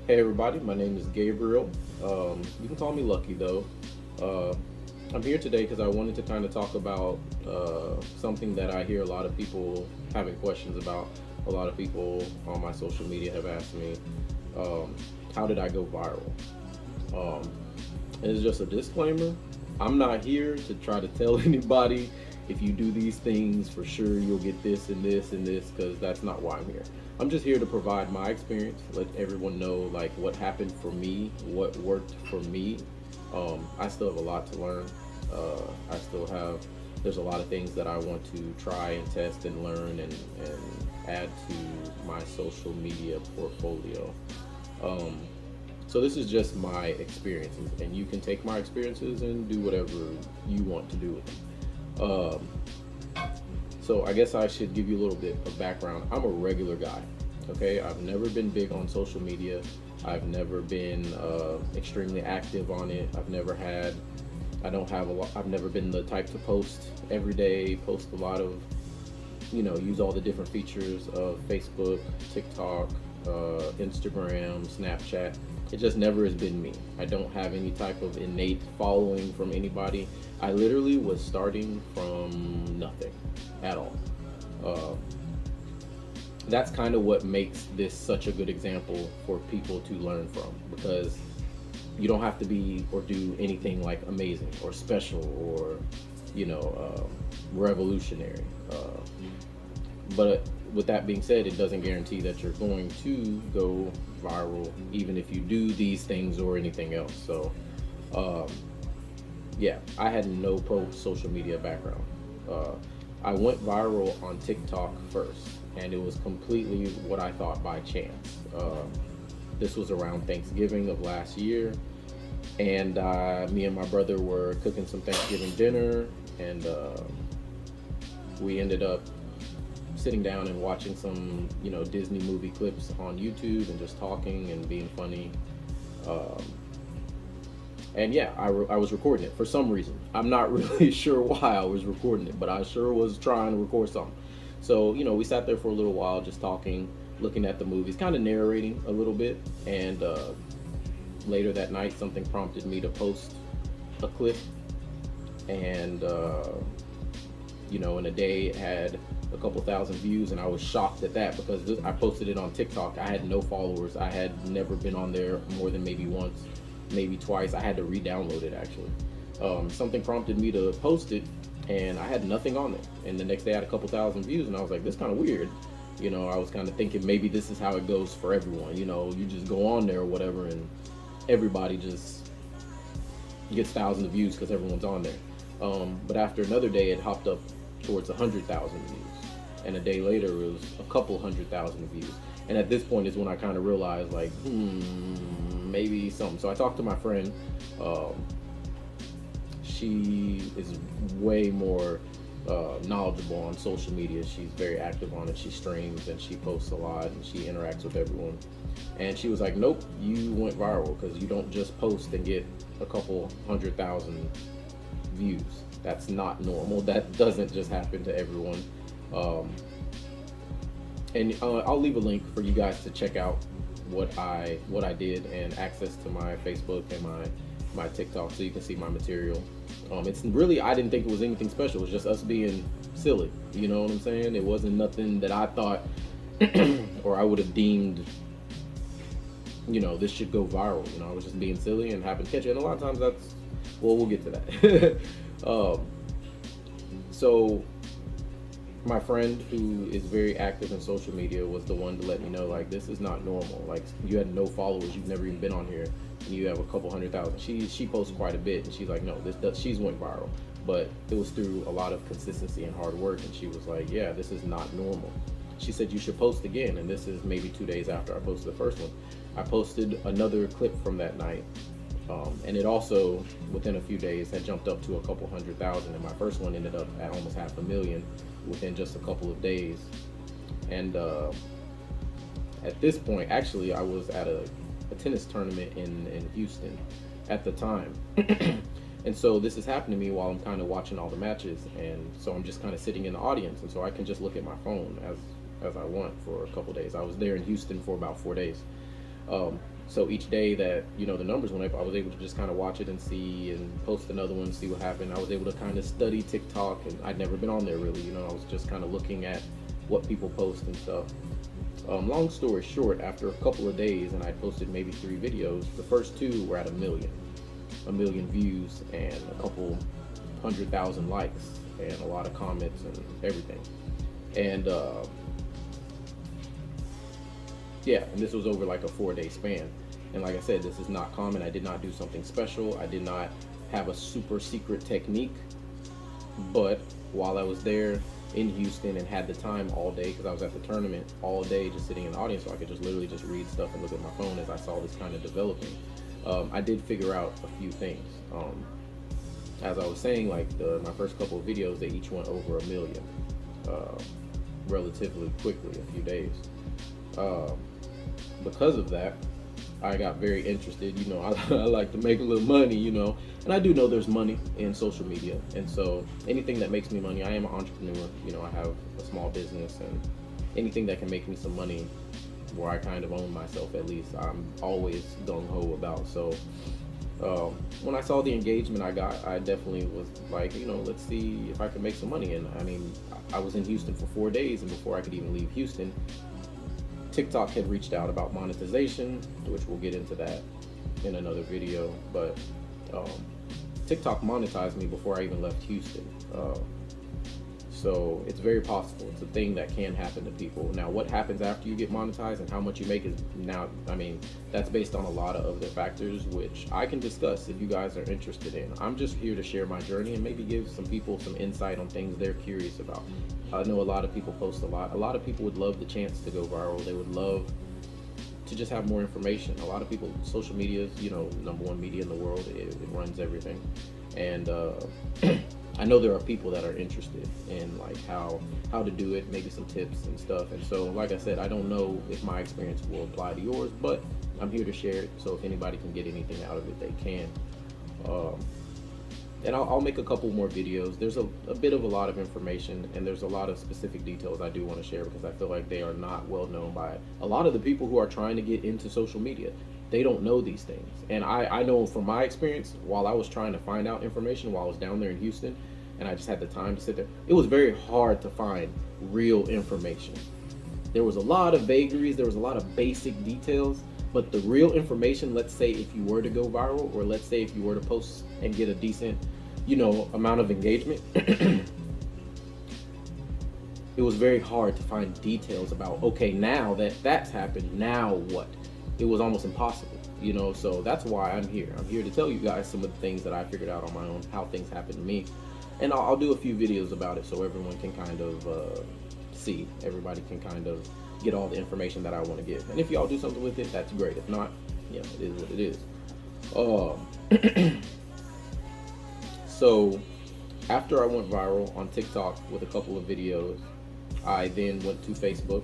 Hey everybody, my name is Gabriel. You can call me Lucky though. Uh, I'm here today because I wanted to kind of talk about something that I hear a lot of people having questions about. A lot of people on my social media have asked me, um, how did I go viral? Um, and it's just a disclaimer. I'm not here to try to tell anybody if you do these things for sure you'll get this and this and this because that's not why I'm here. I'm just here to provide my experience, let everyone know like what happened for me, what worked for me. I still have a lot to learn. I still have there's a lot of things that I want to try and test and learn and add to my social media portfolio. Um, so this is just my experiences, and you can take my experiences and do whatever you want to do with them. So I guess I should give you a little bit of background. I'm a regular guy. Okay, I've never been big on social media. I've never been extremely active on it. I don't have a lot. I've never been the type to post every day. Post a lot of, use all the different features of Facebook, TikTok, Instagram, Snapchat. It just never has been me. I don't have any type of innate following from anybody. I literally was starting from nothing at all. Uh, that's kind of what makes this such a good example for people to learn from because you don't have to be or do anything like amazing or special or revolutionary. But with that being said, it doesn't guarantee that you're going to go viral, even if you do these things or anything else. So, um, yeah, I had no pro social media background. Uh, I went viral on TikTok first, and it was completely what I thought by chance. This was around Thanksgiving of last year, and me and my brother were cooking some Thanksgiving dinner, and we ended up sitting down and watching some Disney movie clips on YouTube and just talking and being funny. Um, and yeah, I was recording it for some reason. I'm not really sure why I was recording it, but I sure was trying to record something. So we sat there for a little while just talking, looking at the movies, kind of narrating a little bit, and later that night something prompted me to post a clip, and in a day it had a couple thousand views, and I was shocked at that because I posted it on TikTok. I had no followers. I had never been on there more than maybe once, maybe twice. I had to re-download it actually. Something prompted me to post it, and I had nothing on there. And the next day I had a couple thousand views, and I was like, this is kind of weird. I was kind of thinking maybe this is how it goes for everyone. You just go on there or whatever, and everybody just gets thousands of views because everyone's on there. But after another day, it hopped up towards 100,000 views, and a day later it was a couple 100,000 views. And at this point is when I kind of realized like, maybe something. So I talked to my friend. Um, she is way more knowledgeable on social media. She's very active on it. She streams and she posts a lot and she interacts with everyone. And she was like, "Nope, you went viral because you don't just post and get a couple 100,000 views. That's not normal. That doesn't just happen to everyone." Um, and I'll leave a link for you guys to check out what I did and access to my Facebook and my TikTok so you can see my material. It's really I didn't think it was anything special. It was just us being silly. You know what I'm saying? It wasn't nothing that I thought or I would have deemed this should go viral. I was just being silly and happened to catch it. And a lot of times that's well, we'll get to that. So my friend who is very active in social media was the one to let me know like this is not normal. Like you had no followers, you've never even been on here, and you have a couple 100,000. She posts quite a bit, and she's like, no, she's went viral, but it was through a lot of consistency and hard work. And she was like, yeah, this is not normal. She said you should post again, and this is maybe 2 days after I posted the first one. I posted another clip from that night, and it also within a few days had jumped up to a couple 100,000, and my first one ended up at almost 500,000 within just a couple of days. And at this point, actually, I was at a tennis tournament in Houston at the time. And so this is happening to me while I'm kind of watching all the matches, and so I'm just kind of sitting in the audience, and so I can just look at my phone as I want for a couple days. I was there in Houston for about 4 days. So each day that, the numbers went up, I was able to just kind of watch it and see, and post another one, see what happened. I was able to kind of study TikTok, and I'd never been on there really. I was just kind of looking at what people post and stuff. Long story short, after a couple of days, and I posted maybe 3 videos, the first 2 were at a million views, and a couple 100,000 likes, and a lot of comments and everything. And yeah, and this was over like a 4-day span. And like I said, this is not common. I did not do something special. I did not have a super secret technique. But while I was there in Houston and had the time all day, because I was at the tournament all day, just sitting in the audience, so I could just literally just read stuff and look at my phone as I saw this kind of developing. I did figure out a few things. As I was saying, like my first couple of videos, they each went over 1 million relatively quickly, a few days. Because of that, I got very interested. I like to make a little money, and I do know there's money in social media. And so anything that makes me money, I am an entrepreneur. I have a small business, and anything that can make me some money where I kind of own myself, at least, I'm always gung-ho about. So when I saw the engagement I got, I definitely was like, let's see if I can make some money. And I mean, I was in Houston for 4 days, and before I could even leave Houston, TikTok had reached out about monetization, which we'll get into that in another video. But TikTok monetized me before I even left Houston. So it's very possible. It's a thing that can happen to people. Now, what happens after you get monetized and how much you make is that's based on a lot of other factors, which I can discuss if you guys are interested in. I'm just here to share my journey and maybe give some people some insight on things they're curious about. I know a lot of people post a lot. A lot of people would love the chance to go viral. They would love to just have more information. A lot of people, social media is, number one media in the world. It runs everything. And I know there are people that are interested in like how to do it, maybe some tips and stuff. And so, like I said, I don't know if my experience will apply to yours, but I'm here to share it. So if anybody can get anything out of it, they can. And I'll make a couple more videos. There's a bit of a lot of information, and there's a lot of specific details I do want to share because I feel like they are not well known by a lot of the people who are trying to get into social media. They don't know these things. And I know from my experience, while I was trying to find out information while I was down there in Houston, and I just had the time to sit there, it was very hard to find real information. There was a lot of vagaries, there was a lot of basic details, but the real information, let's say if you were to go viral, or let's say if you were to post and get a decent, amount of engagement, it was very hard to find details about, okay, now that that's happened, now what? It was almost impossible, so that's why I'm here. I'm here to tell you guys some of the things that I figured out on my own, how things happened to me. And I'll do a few videos about it so everyone can kind of see, everybody can kind of get all the information that I want to give. And if y'all do something with it, that's great. If not, it is what it is. So after I went viral on TikTok with a couple of videos, I then went to Facebook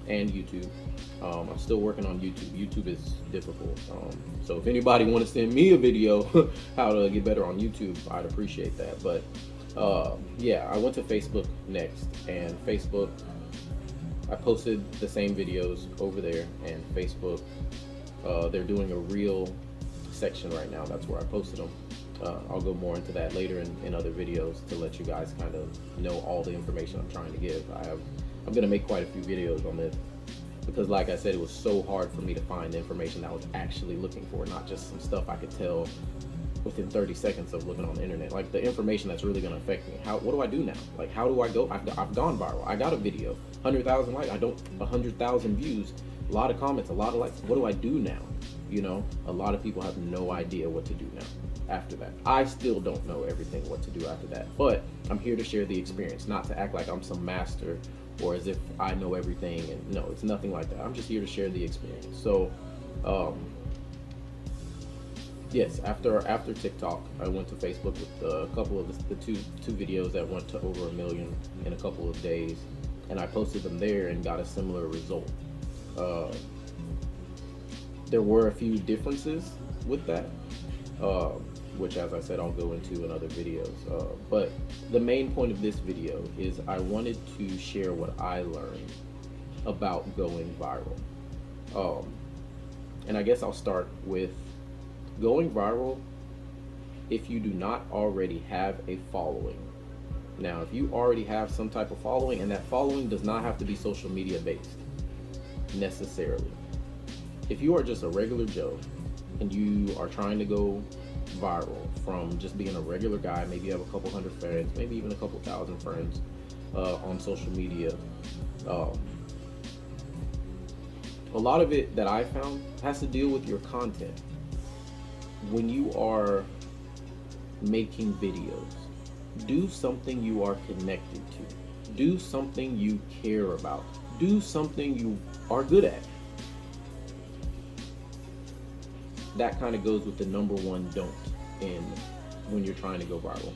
and YouTube. I'm still working on YouTube. YouTube is difficult. So if anybody want to send me a video how to get better on YouTube, I'd appreciate that. But yeah, I went to Facebook next, and Facebook, I posted the same videos over there, and Facebook, they're doing a reel section right now. That's where I posted them. I'll go more into that later in other videos to let you guys kind of know all the information I'm trying to give. I'm going to make quite a few videos on this because, like I said, it was so hard for me to find the information that I was actually looking for, not just some stuff I could tell within 30 seconds of looking on the internet. Like the information that's really going to affect me. What do I do now? Like, how do I go? I've gone viral. I got a video, 100,000 likes. 100,000 views, a lot of comments, a lot of likes. What do I do now? A lot of people have no idea what to do now after that. I still don't know everything what to do after that, but I'm here to share the experience, not to act like I'm some master or as if I know everything. And no, it's nothing like that. I'm just here to share the experience. So yes, after TikTok, I went to Facebook with a couple of the two videos that went to over 1 million in a couple of days, and I posted them there and got a similar result. There were a few differences with that, which, as I said, I'll go into in other videos. But the main point of this video is I wanted to share what I learned about going viral. And I guess I'll start with going viral if you do not already have a following. Now, if you already have some type of following, and that following does not have to be social media based necessarily. If you are just a regular Joe and you are trying to go viral from just being a regular guy, maybe you have a couple hundred friends, maybe even a couple thousand friends on social media, um, a lot of it that I found has to deal with your content. When you are making videos, do something you are connected to, do something you care about, do something you are good at. That kind of goes with the number one don't in when you're trying to go viral.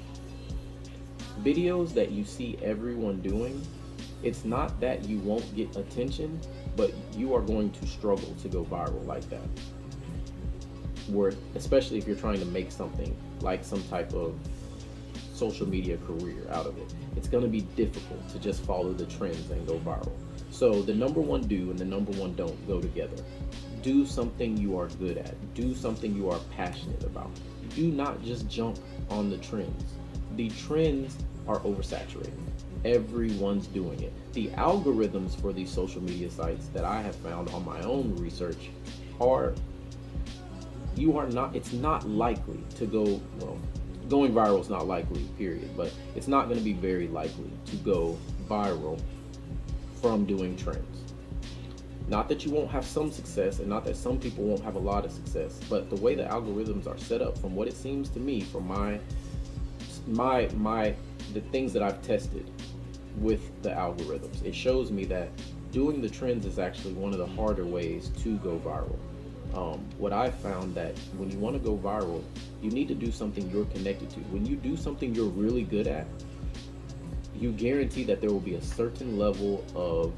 Videos that you see everyone doing, it's not that you won't get attention, but you are going to struggle to go viral like that. Where, especially if you're trying to make something like some type of social media career out of it, it's going to be difficult to just follow the trends and go viral. So the number one do and the number one don't go together. Do something you are good at. Do something you are passionate about. Do not just jump on the trends. The trends are oversaturated. Everyone's doing it. The algorithms for these social media sites that I have found on my own research are, it's not likely to go, well, going viral is not likely, period, but it's not going to be very likely to go viral from doing trends. Not that you won't have some success, and not that some people won't have a lot of success, but the way the algorithms are set up, from what it seems to me, from the things that I've tested with the algorithms, it shows me that doing the trends is actually one of the harder ways to go viral. What I've found that when you want to go viral, you need to do something you're connected to. When you do something you're really good at, you guarantee that there will be a certain level of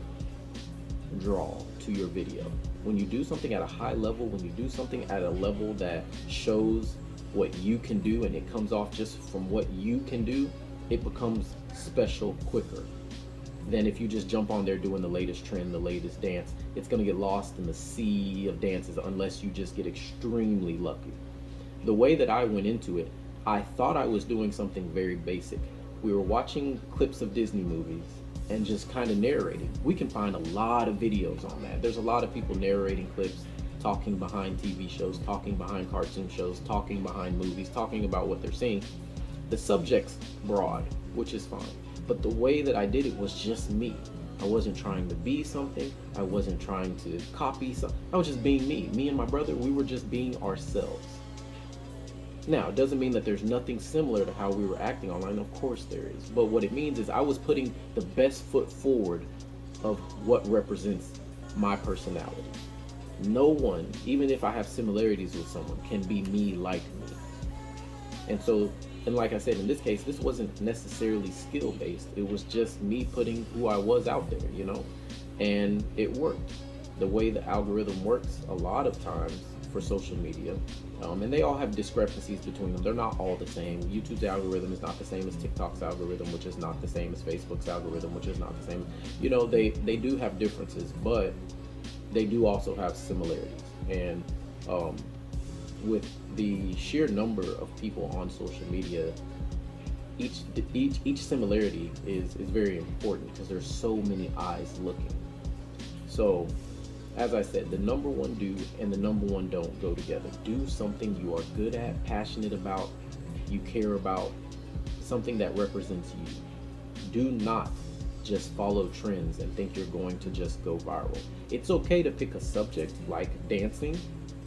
draw to your video. When you do something at a high level, when you do something at a level that shows what you can do and it comes off just from what you can do, it becomes special quicker than if you just jump on there doing the latest trend, the latest dance. It's going to get lost in the sea of dances unless you just get extremely lucky. The way that I went into it, I thought I was doing something very basic. We were watching clips of Disney movies and just kind of narrating. We can find a lot of videos on that. There's a lot of people narrating clips, talking behind TV shows, talking behind cartoon shows, talking behind movies, talking about what they're seeing. The subject's broad, which is fine. But the way that I did it was just me. I wasn't trying to be something. I wasn't trying to copy something. I was just being me. Me and my brother, we were just being ourselves. Now, it doesn't mean that there's nothing similar to how we were acting online. Of course there is. But what it means is I was putting the best foot forward of what represents my personality. No one, even if I have similarities with someone, can be me like me. And so, and like I said, in this case, this wasn't necessarily skill based. It was just me putting who I was out there, and it worked. The way the algorithm works a lot of times for social media, and they all have discrepancies between them. They're not all the same. YouTube's algorithm is not the same as TikTok's algorithm, which is not the same as Facebook's algorithm, which is not the same. They do have differences, but they do also have similarities. And with the sheer number of people on social media, each similarity is very important because there's so many eyes looking. So, as I said, the number one do and the number one don't go together. Do something you are good at, passionate about, you care about, something that represents you. Do not just follow trends and think you're going to just go viral. It's okay to pick a subject like dancing,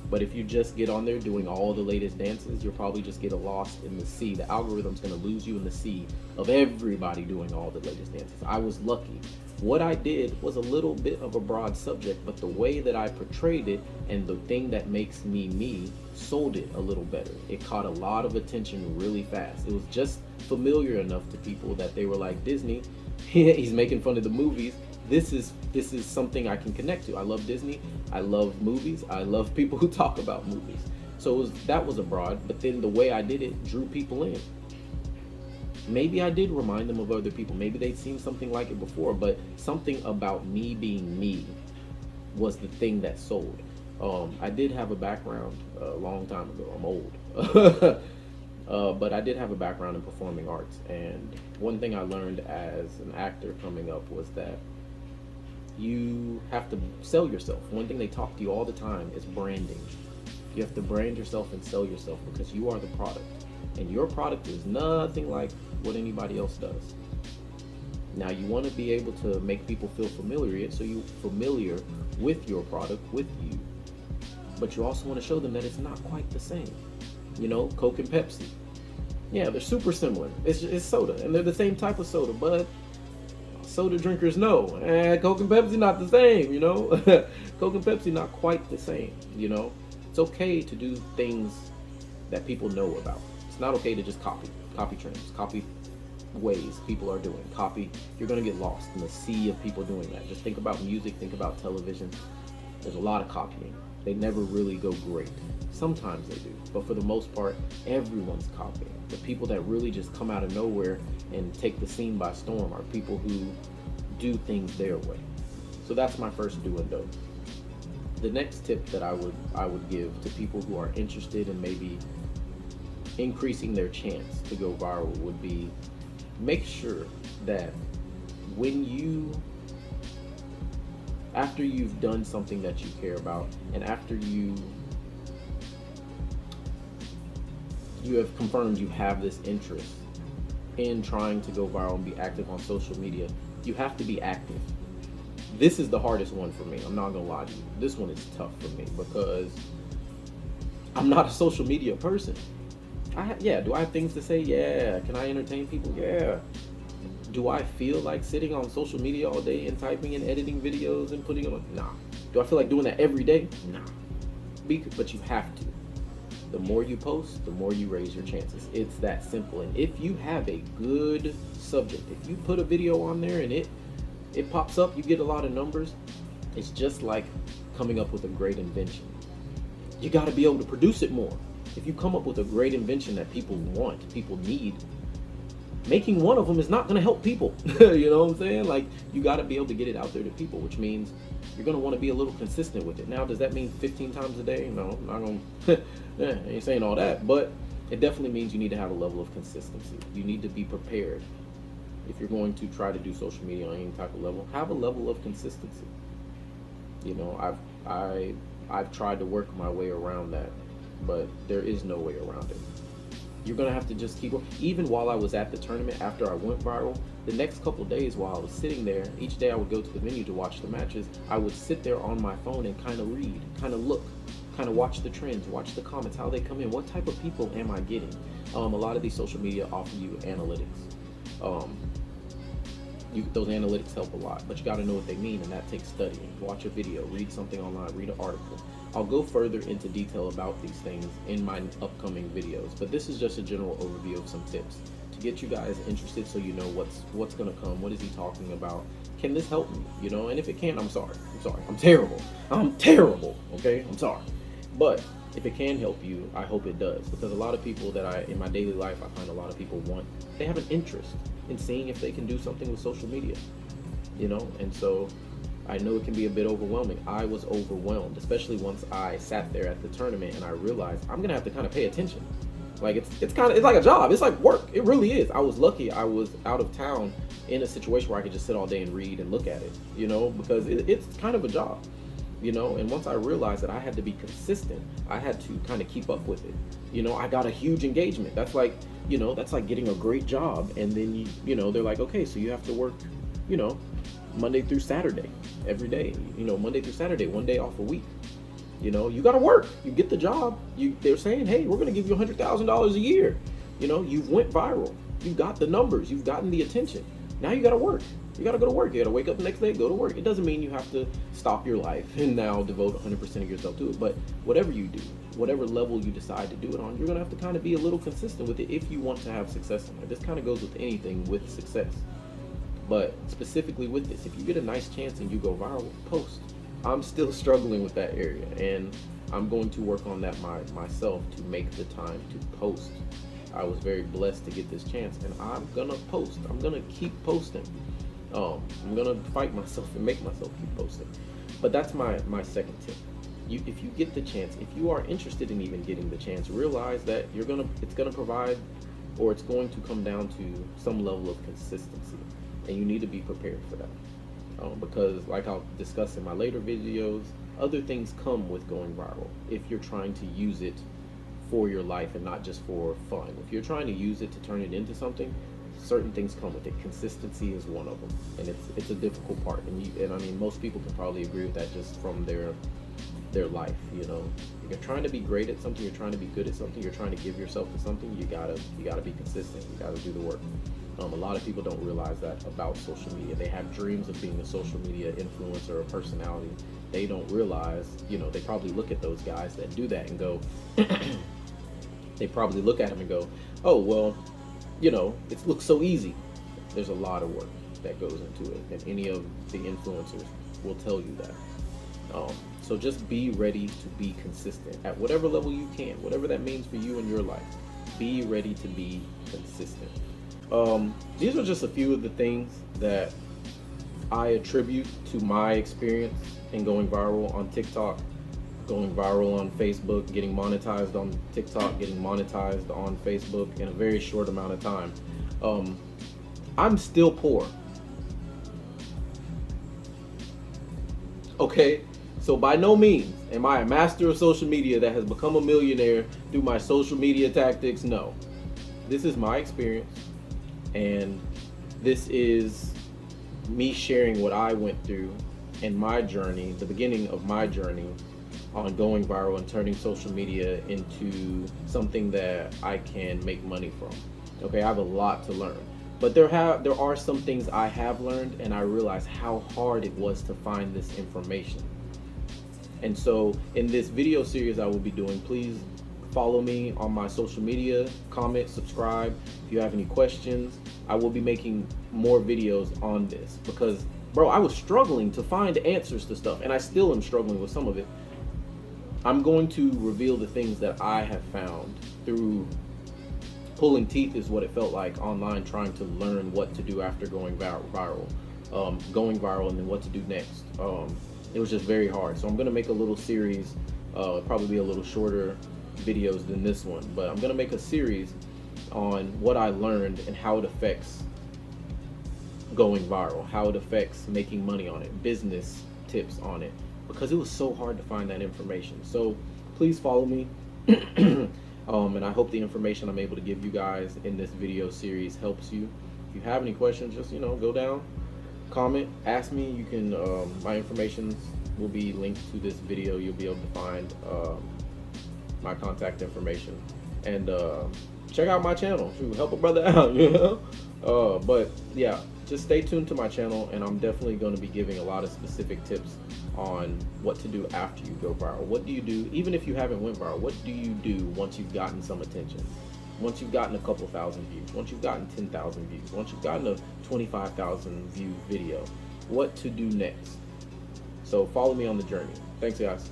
but if you just get on there doing all the latest dances, you'll probably just get lost in the sea. The algorithm's going to lose you in the sea of everybody doing all the latest dances. I was lucky. What I did was a little bit of a broad subject, but the way that I portrayed it and the thing that makes me me sold it a little better. It caught a lot of attention really fast. It was just familiar enough to people that they were like, Disney, he's making fun of the movies. This is something I can connect to. I love Disney. I love movies. I love people who talk about movies. So that was abroad, but then the way I did it drew people in. Maybe I did remind them of other people. Maybe they'd seen something like it before, but something about me being me was the thing that sold. I did have a background a long time ago. I'm old. But I did have a background in performing arts, and one thing I learned as an actor coming up was that you have to sell yourself. One thing they talk to you all the time is branding. You have to brand yourself and sell yourself because you are the product, and your product is nothing like what anybody else does. Now you want to be able to make people feel familiar, so you familiar with your product, with you, but you also want to show them that it's not quite the same. You know, Coke and Pepsi. Yeah, they're super similar. It's soda, and they're the same type of soda, but soda drinkers know, Coke and Pepsi not the same. You know, Coke and Pepsi not quite the same. You know, it's okay to do things that people know about. It's not okay to just copy trends, copy ways people are doing. Copy. You're gonna get lost in the sea of people doing that. Just think about music. Think about television. There's a lot of copying. They never really go great. Sometimes they do, but for the most part, everyone's copying. The people that really just come out of nowhere and take the scene by storm are people who do things their way. So that's my first do and don't. The next tip that I would give to people who are interested in maybe increasing their chance to go viral would be make sure that when you after you've done something that you care about, and after you have confirmed you have this interest in trying to go viral and be active on social media, you have to be active. This is the hardest one for me. I'm not gonna lie to you. This one is tough for me because I'm not a social media person. Do I have things to say? Yeah. Can I entertain people? Yeah. Do I feel like sitting on social media all day and typing and editing videos and putting them on? Nah. Do I feel like doing that every day? Nah. But you have to. The more you post, the more you raise your chances. It's that simple. And if you have a good subject, if you put a video on there and it pops up, you get a lot of numbers, it's just like coming up with a great invention. You got to be able to produce it more. If you come up with a great invention that people want, people need, making one of them is not going to help people. You know what I'm saying? Like, you got to be able to get it out there to people, which means you're going to want to be a little consistent with it. Now, does that mean 15 times a day? No, I'm not going to. I ain't saying all that, but it definitely means you need to have a level of consistency. You need to be prepared. If you're going to try to do social media on any type of level, have a level of consistency. You know, I've tried to work my way around that, but there is no way around it. You're gonna have to just keep going. Even while I was at the tournament, after I went viral, the next couple days while I was sitting there, each day I would go to the venue to watch the matches. I would sit there on my phone and kind of read, kind of look, kind of watch the trends, watch the comments, how they come in, what type of people am I getting. A lot of these social media offer you analytics. Those analytics help a lot, but you got to know what they mean, and that takes studying. Watch a video, read something online, read an article. I'll go further into detail about these things in my upcoming videos, but this is just a general overview of some tips to get you guys interested, so you know what's going to come. What is he talking about? Can this help me? You know, and if it can, I'm sorry. I'm terrible. Okay, I'm sorry, but if it can help you, I hope it does, because a lot of people that in my daily life, I find a lot of people they have an interest in seeing if they can do something with social media, you know, and so I know it can be a bit overwhelming. I was overwhelmed, especially once I sat there at the tournament and I realized I'm gonna have to kind of pay attention. Like it's like a job. It's like work. It really is. I was lucky. I was out of town in a situation where I could just sit all day and read and look at it, you know, because it's kind of a job, you know. And once I realized that I had to be consistent, I had to kind of keep up with it. You know, I got a huge engagement. That's like getting a great job, and then you know they're like, okay, so you have to work, you know, Monday through Saturday every day. You know, Monday through Saturday, one day off a week. You know, you got to work. You get the job. They're saying, hey, we're going to give you $100,000 a year. You know, you've went viral. You've got the numbers. You've gotten the attention. Now you got to work. You got to go to work. You got to wake up the next day, go to work. It doesn't mean you have to stop your life and now devote 100% of yourself to it. But whatever you do, whatever level you decide to do it on, you're going to have to kind of be a little consistent with it if you want to have success in it. This kind of goes with anything with success. But specifically with this, if you get a nice chance and you go viral, post. I'm still struggling with that area, and I'm going to work on that myself to make the time to post. I was very blessed to get this chance, and I'm gonna post. I'm gonna keep posting. I'm gonna fight myself and make myself keep posting. But that's my second tip. if you get the chance, if you are interested in even getting the chance, realize that it's gonna provide, or it's going to come down to some level of consistency, and you need to be prepared for that. Because, like I'll discuss in my later videos, other things come with going viral if you're trying to use it for your life and not just for fun. If you're trying to use it to turn it into something, certain things come with it. Consistency is one of them, and it's a difficult part. And I mean, most people can probably agree with that just from their life. You know, if you're trying to be great at something, you're trying to be good at something, you're trying to give yourself to something, you gotta be consistent. You gotta do the work. A lot of people don't realize that about social media. They have dreams of being a social media influencer or personality. They don't realize, you know, they probably look at those guys that do that and go, they probably look at them and go, oh, well, you know, it looks so easy. There's a lot of work that goes into it, and any of the influencers will tell you that. So just be ready to be consistent at whatever level you can, whatever that means for you in your life. Be ready to be consistent. These are just a few of the things that I attribute to my experience in going viral on TikTok, going viral on Facebook, getting monetized on TikTok, getting monetized on Facebook in a very short amount of time. I'm still poor. Okay, so by no means am I a master of social media that has become a millionaire through my social media tactics. No, this is my experience, and this is me sharing what I went through in my journey, the beginning of my journey on going viral and turning social media into something that I can make money from. Okay, I have a lot to learn, but there are some things I have learned, and I realized how hard it was to find this information. And so in this video series I will be doing, please follow me on my social media, comment, subscribe. If you have any questions, I will be making more videos on this, because bro, I was struggling to find answers to stuff, and I still am struggling with some of it. I'm going to reveal the things that I have found through pulling teeth, is what it felt like online, trying to learn what to do after going viral, and then what to do next. It was just very hard. So I'm gonna make a little series, probably a little shorter videos than this one, but I'm gonna make a series on what I learned and how it affects going viral, how it affects making money on it, business tips on it, because it was so hard to find that information. So please follow me. And I hope the information I'm able to give you guys in this video series helps you. If you have any questions, just, you know, go down, comment, ask me. You can, my information will be linked to this video. You'll be able to find my contact information, and check out my channel. Shoot, help a brother out, you know. But yeah, just stay tuned to my channel, and I'm definitely going to be giving a lot of specific tips on what to do after you go viral. What do you do, even if you haven't went viral? What do you do once you've gotten some attention? Once you've gotten a couple thousand views? Once you've gotten 10,000 views? Once you've gotten a 25,000 view video? What to do next? So follow me on the journey. Thanks, guys.